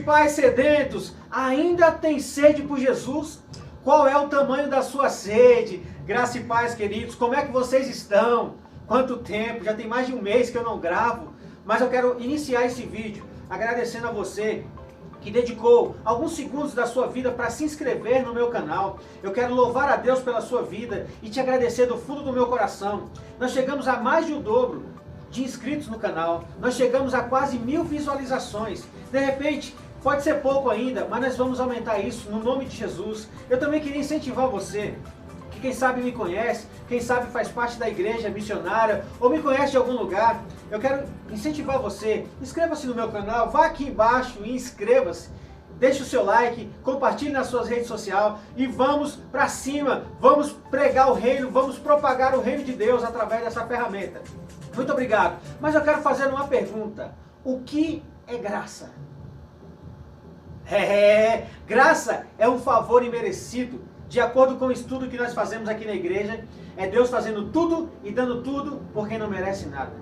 e paz, sedentos, ainda tem sede por Jesus? Qual é o tamanho da sua sede? Graça e paz, queridos, como é que vocês estão? Quanto tempo? Já tem mais de um mês que eu não gravo, mas eu quero iniciar esse vídeo agradecendo a você que dedicou alguns segundos da sua vida para se inscrever no meu canal. Eu quero louvar a Deus pela sua vida e te agradecer do fundo do meu coração. Nós chegamos a mais de o dobro de inscritos no canal, nós chegamos a quase 1000 visualizações. De repente, pode ser pouco ainda, mas nós vamos aumentar isso no nome de Jesus. Eu também queria incentivar você, que quem sabe me conhece, quem sabe faz parte da igreja missionária, ou me conhece de algum lugar. Eu quero incentivar você, inscreva-se no meu canal, vá aqui embaixo e inscreva-se. Deixe o seu like, compartilhe nas suas redes sociais e vamos para cima, vamos pregar o reino, vamos propagar o reino de Deus através dessa ferramenta. Muito obrigado. Mas eu quero fazer uma pergunta. O que é graça? Graça é um favor imerecido. De acordo com o estudo que nós fazemos aqui na igreja, é Deus fazendo tudo e dando tudo por quem não merece nada.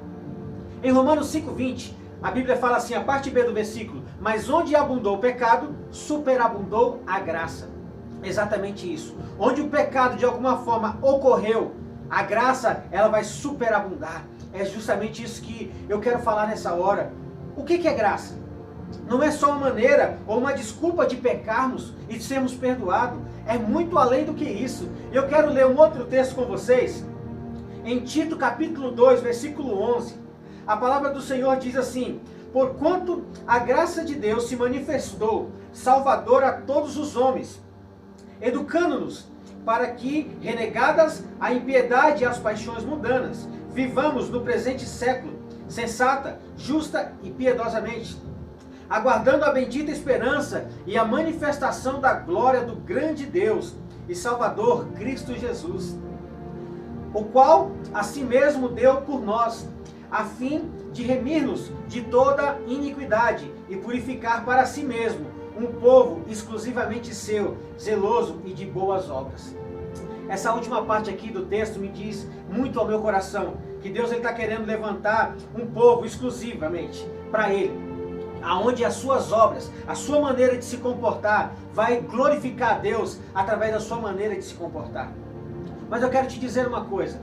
Em Romanos 5:20, a Bíblia fala assim, a parte B do versículo, mas onde abundou o pecado, superabundou a graça. Exatamente isso. Onde o pecado de alguma forma ocorreu, a graça ela vai superabundar. É justamente isso que eu quero falar nessa hora. O que é graça? Não é só uma maneira ou uma desculpa de pecarmos e de sermos perdoados. É muito além do que isso. Eu quero ler um outro texto com vocês. Em Tito capítulo 2, versículo 11. A palavra do Senhor diz assim, porquanto a graça de Deus se manifestou, salvador a todos os homens, educando-nos para que, renegadas a impiedade e as paixões mundanas, vivamos no presente século, sensata, justa e piedosamente, aguardando a bendita esperança e a manifestação da glória do grande Deus e Salvador Cristo Jesus, o qual a si mesmo deu por nós, a fim de remir-nos de toda iniquidade e purificar para si mesmo um povo exclusivamente seu, zeloso e de boas obras. Essa última parte aqui do texto me diz muito ao meu coração, que Deus está querendo levantar um povo exclusivamente para Ele, aonde as suas obras, a sua maneira de se comportar, vai glorificar a Deus através da sua maneira de se comportar. Mas eu quero te dizer uma coisa,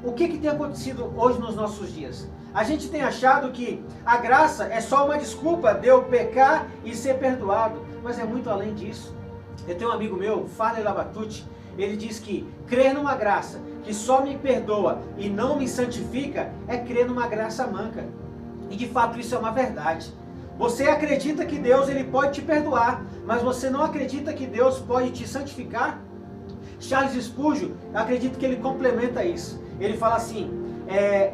o que tem acontecido hoje nos nossos dias? A gente tem achado que a graça é só uma desculpa de eu pecar e ser perdoado, mas é muito além disso. Eu tenho um amigo meu, Farley Labatute, ele diz que crer numa graça que só me perdoa e não me santifica é crer numa graça manca. E de fato isso é uma verdade. Você acredita que Deus ele pode te perdoar, mas você não acredita que Deus pode te santificar? Charles Spurgeon, eu acredito que ele complementa isso. Ele fala assim,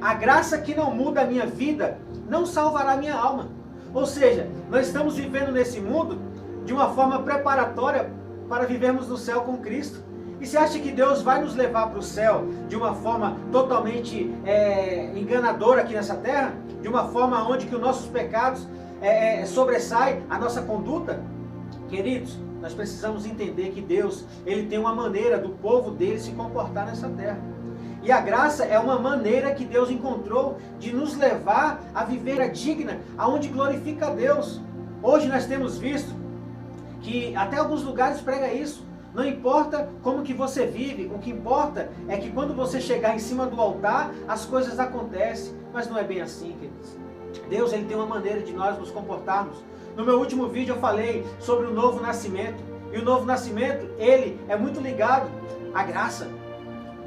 a graça que não muda a minha vida não salvará a minha alma. Ou seja, nós estamos vivendo nesse mundo de uma forma preparatória para vivermos no céu com Cristo. E você acha que Deus vai nos levar para o céu de uma forma totalmente enganadora aqui nessa terra? De uma forma onde que os nossos pecados sobressaem a nossa conduta? Queridos, nós precisamos entender que Deus, Ele tem uma maneira do povo dele se comportar nessa terra. E a graça é uma maneira que Deus encontrou de nos levar a viver a digna, aonde glorifica a Deus. Hoje nós temos visto que até alguns lugares prega isso. Não importa como que você vive, o que importa é que quando você chegar em cima do altar, as coisas acontecem. Mas não é bem assim, queridos. Deus ele tem uma maneira de nós nos comportarmos. No meu último vídeo eu falei sobre o novo nascimento. E o novo nascimento, ele é muito ligado à graça.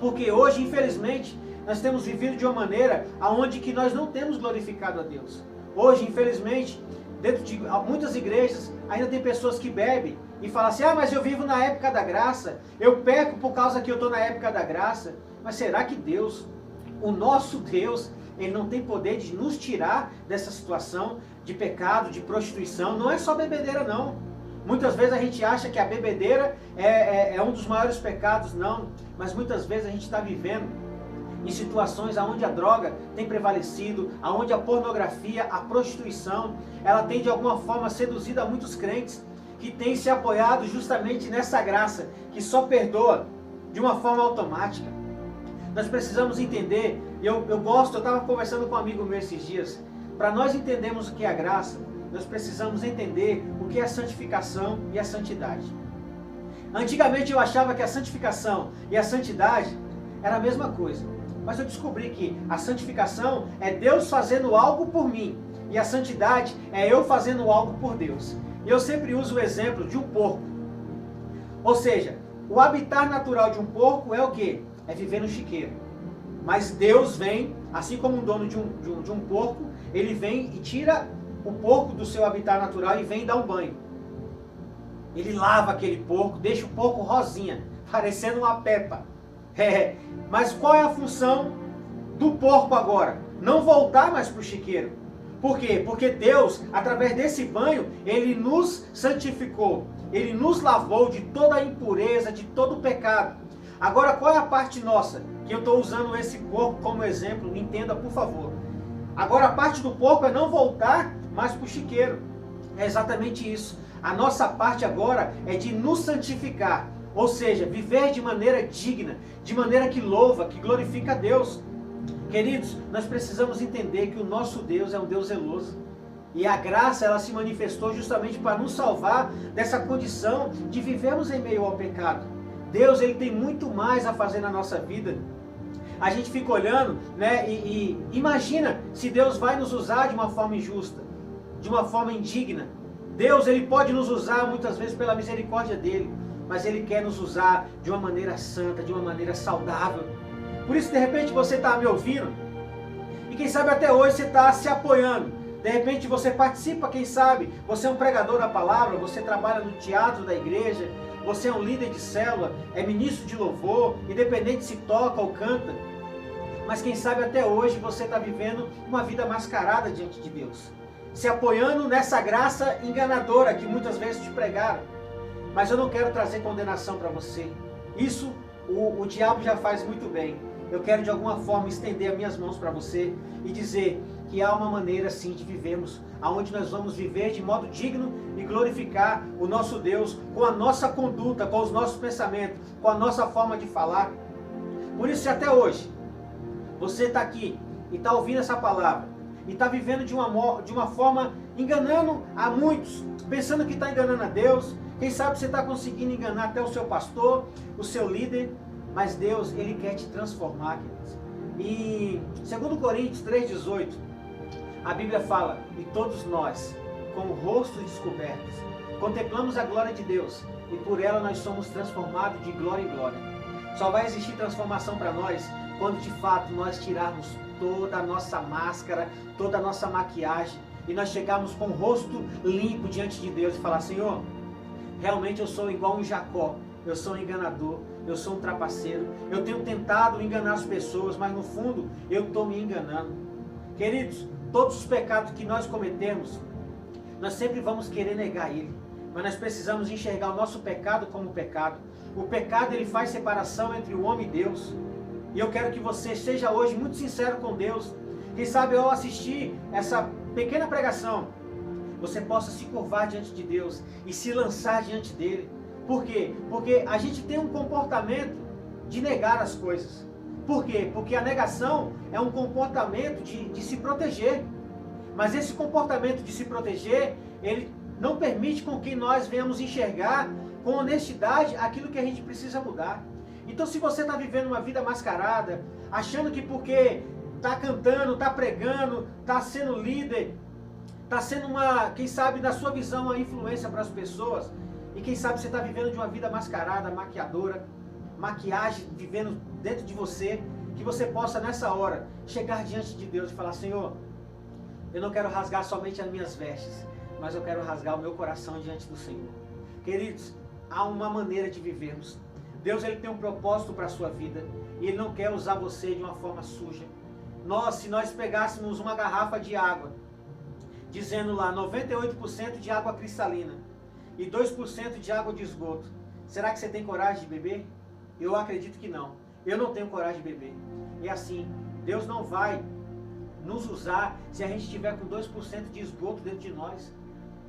Porque hoje, infelizmente, nós temos vivido de uma maneira onde que nós não temos glorificado a Deus. Hoje, infelizmente, dentro de muitas igrejas, ainda tem pessoas que bebem e falam assim, mas eu vivo na época da graça, eu peco por causa que eu estou na época da graça. Mas será que Deus, o nosso Deus, Ele não tem poder de nos tirar dessa situação de pecado, de prostituição? Não é só bebedeira não. Muitas vezes a gente acha que a bebedeira é um dos maiores pecados, não. Mas muitas vezes a gente está vivendo em situações onde a droga tem prevalecido, onde a pornografia, a prostituição, ela tem de alguma forma seduzido a muitos crentes que têm se apoiado justamente nessa graça, que só perdoa de uma forma automática. Nós precisamos entender, eu estava conversando com um amigo meu esses dias, para nós entendermos o que é a graça, nós precisamos entender o que é a santificação e a santidade. Antigamente eu achava que a santificação e a santidade era a mesma coisa. Mas eu descobri que a santificação é Deus fazendo algo por mim. E a santidade é eu fazendo algo por Deus. E eu sempre uso o exemplo de um porco. Ou seja, o habitat natural de um porco é o quê? É viver no chiqueiro. Mas Deus vem, assim como um dono de um porco, ele vem e tira o porco do seu habitat natural e vem dar um banho. Ele lava aquele porco, deixa o porco rosinha, parecendo uma pepa. Mas qual é a função do porco agora? Não voltar mais para o chiqueiro. Por quê? Porque Deus, através desse banho, Ele nos santificou. Ele nos lavou de toda a impureza, de todo o pecado. Agora, qual é a parte nossa? Que eu estou usando esse porco como exemplo, me entenda, por favor. Agora, a parte do porco é não voltar mais para o chiqueiro. É exatamente isso. A nossa parte agora é de nos santificar. Ou seja, viver de maneira digna, de maneira que louva, que glorifica a Deus. Queridos, nós precisamos entender que o nosso Deus é um Deus zeloso. E a graça, ela se manifestou justamente para nos salvar dessa condição de vivermos em meio ao pecado. Deus, Ele tem muito mais a fazer na nossa vida. A gente fica olhando, né, e imagina se Deus vai nos usar de uma forma injusta, de uma forma indigna. Deus, Ele pode nos usar muitas vezes pela misericórdia dEle, mas Ele quer nos usar de uma maneira santa, de uma maneira saudável. Por isso, de repente, você está me ouvindo, e quem sabe até hoje você está se apoiando. De repente você participa, quem sabe, você é um pregador da palavra, você trabalha no teatro da igreja, você é um líder de célula, é ministro de louvor, independente se toca ou canta. Mas quem sabe até hoje você está vivendo uma vida mascarada diante de Deus, se apoiando nessa graça enganadora que muitas vezes te pregaram. Mas eu não quero trazer condenação para você. Isso o diabo já faz muito bem. Eu quero de alguma forma estender as minhas mãos para você e dizer que há uma maneira sim de vivermos, aonde nós vamos viver de modo digno e glorificar o nosso Deus com a nossa conduta, com os nossos pensamentos, com a nossa forma de falar. Por isso, se até hoje você está aqui e está ouvindo essa palavra e está vivendo de uma forma enganando a muitos, pensando que está enganando a Deus, quem sabe você está conseguindo enganar até o seu pastor, o seu líder, mas Deus, Ele quer te transformar, queridos. E 2 Coríntios 3,18, a Bíblia fala: e todos nós, com o rosto descobertos, contemplamos a glória de Deus, e por ela nós somos transformados de glória em glória. Só vai existir transformação para nós quando de fato nós tirarmos toda a nossa máscara, toda a nossa maquiagem, e nós chegarmos com o rosto limpo diante de Deus e falar: Senhor, realmente eu sou igual um Jacó, eu sou um enganador, eu sou um trapaceiro, eu tenho tentado enganar as pessoas, mas no fundo eu estou me enganando. Queridos, todos os pecados que nós cometemos, nós sempre vamos querer negar ele, mas nós precisamos enxergar o nosso pecado como pecado. O pecado, ele faz separação entre o homem e Deus, e eu quero que você seja hoje muito sincero com Deus. Quem sabe ao assistir essa pequena pregação, você possa se curvar diante de Deus e se lançar diante dele. Por quê? Porque a gente tem um comportamento de negar as coisas. Por quê? Porque a negação é um comportamento de se proteger. Mas esse comportamento de se proteger, ele não permite com que nós venhamos enxergar com honestidade aquilo que a gente precisa mudar. Então, se você está vivendo uma vida mascarada, achando que porque está cantando, está pregando, está sendo líder, está sendo quem sabe, na sua visão, uma influência para as pessoas, e quem sabe você está vivendo de uma vida mascarada, maquiadora, maquiagem vivendo dentro de você, que você possa nessa hora chegar diante de Deus e falar: Senhor, eu não quero rasgar somente as minhas vestes, mas eu quero rasgar o meu coração diante do Senhor. Queridos, há uma maneira de vivermos. Deus, Ele tem um propósito para a sua vida, e Ele não quer usar você de uma forma suja. Se nós pegássemos uma garrafa de água, dizendo lá 98% de água cristalina e 2% de água de esgoto, será que você tem coragem de beber? Eu acredito que não. Eu não tenho coragem de beber. E assim, Deus não vai nos usar se a gente estiver com 2% de esgoto dentro de nós.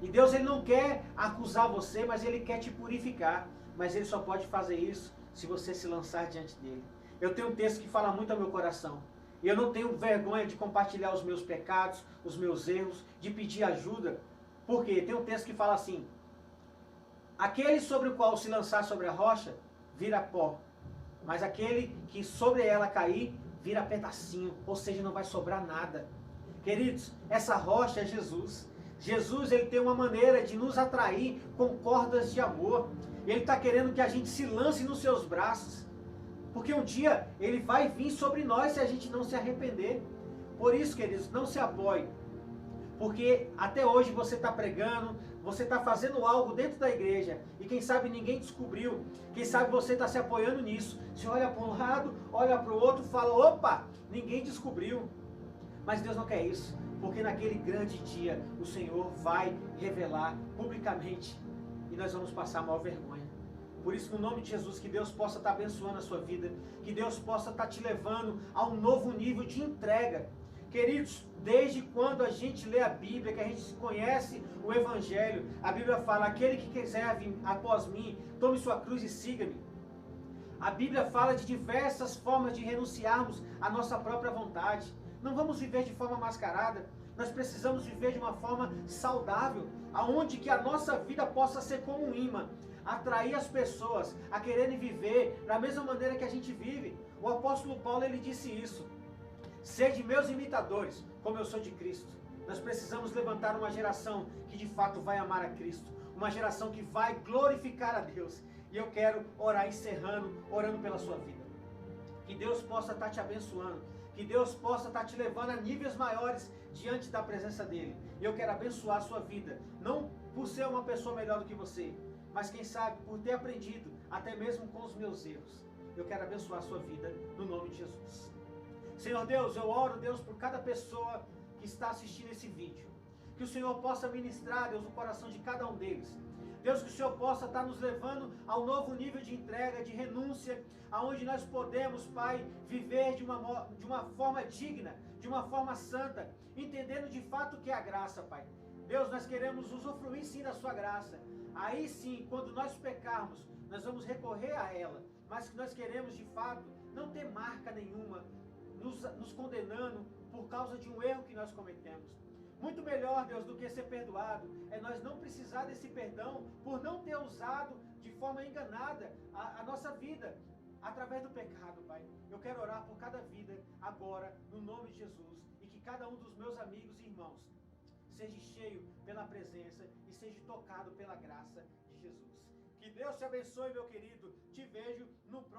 E Deus, Ele não quer acusar você, mas Ele quer te purificar. Mas Ele só pode fazer isso se você se lançar diante dEle. Eu tenho um texto que fala muito ao meu coração. E eu não tenho vergonha de compartilhar os meus pecados, os meus erros, de pedir ajuda. Por quê? Tem um texto que fala assim: aquele sobre o qual se lançar sobre a rocha, vira pó. Mas aquele que sobre ela cair, vira pedacinho. Ou seja, não vai sobrar nada. Queridos, essa rocha é Jesus. Jesus, ele tem uma maneira de nos atrair com cordas de amor. Ele está querendo que a gente se lance nos seus braços. Porque um dia ele vai vir sobre nós se a gente não se arrepender. Por isso, queridos, não se apoie. Porque até hoje você está pregando, você está fazendo algo dentro da igreja e quem sabe ninguém descobriu, quem sabe você está se apoiando nisso. Você olha para um lado, olha para o outro, fala: opa, ninguém descobriu. Mas Deus não quer isso, porque naquele grande dia o Senhor vai revelar publicamente e nós vamos passar a maior vergonha. Por isso, no nome de Jesus, que Deus possa estar abençoando a sua vida, que Deus possa estar te levando a um novo nível de entrega. Queridos, desde quando a gente lê a Bíblia, que a gente conhece o Evangelho, a Bíblia fala: aquele que quiser vir após mim, tome sua cruz e siga-me. A Bíblia fala de diversas formas de renunciarmos à nossa própria vontade. Não vamos viver de forma mascarada. Nós precisamos viver de uma forma saudável, aonde que a nossa vida possa ser como um imã, atrair as pessoas a quererem viver da mesma maneira que a gente vive. O apóstolo Paulo, ele disse isso: sede meus imitadores, como eu sou de Cristo. Nós precisamos levantar uma geração que de fato vai amar a Cristo, uma geração que vai glorificar a Deus. E eu quero orar encerrando, orando pela sua vida. Que Deus possa estar te abençoando, que Deus possa estar te levando a níveis maiores diante da presença dEle. E eu quero abençoar a sua vida, não por ser uma pessoa melhor do que você, mas quem sabe por ter aprendido, até mesmo com os meus erros. Eu quero abençoar a sua vida no nome de Jesus. Senhor Deus, eu oro, Deus, por cada pessoa que está assistindo esse vídeo. Que o Senhor possa ministrar, Deus, no coração de cada um deles. Deus, que o Senhor possa estar nos levando ao novo nível de entrega, de renúncia, aonde nós podemos, Pai, viver de uma forma digna, de uma forma santa, entendendo de fato o que é a graça, Pai. Deus, nós queremos usufruir sim da sua graça. Aí sim, quando nós pecarmos, nós vamos recorrer a ela, mas que nós queremos de fato não ter marca nenhuma, nos condenando por causa de um erro que nós cometemos. Muito melhor, Deus, do que ser perdoado, é nós não precisar desse perdão por não ter usado de forma enganada a nossa vida, através do pecado, Pai. Eu quero orar por cada vida agora, no nome de Jesus, e que cada um dos meus amigos e irmãos seja cheio pela presença e seja tocado pela graça de Jesus. Que Deus te abençoe, meu querido. Te vejo no próximo.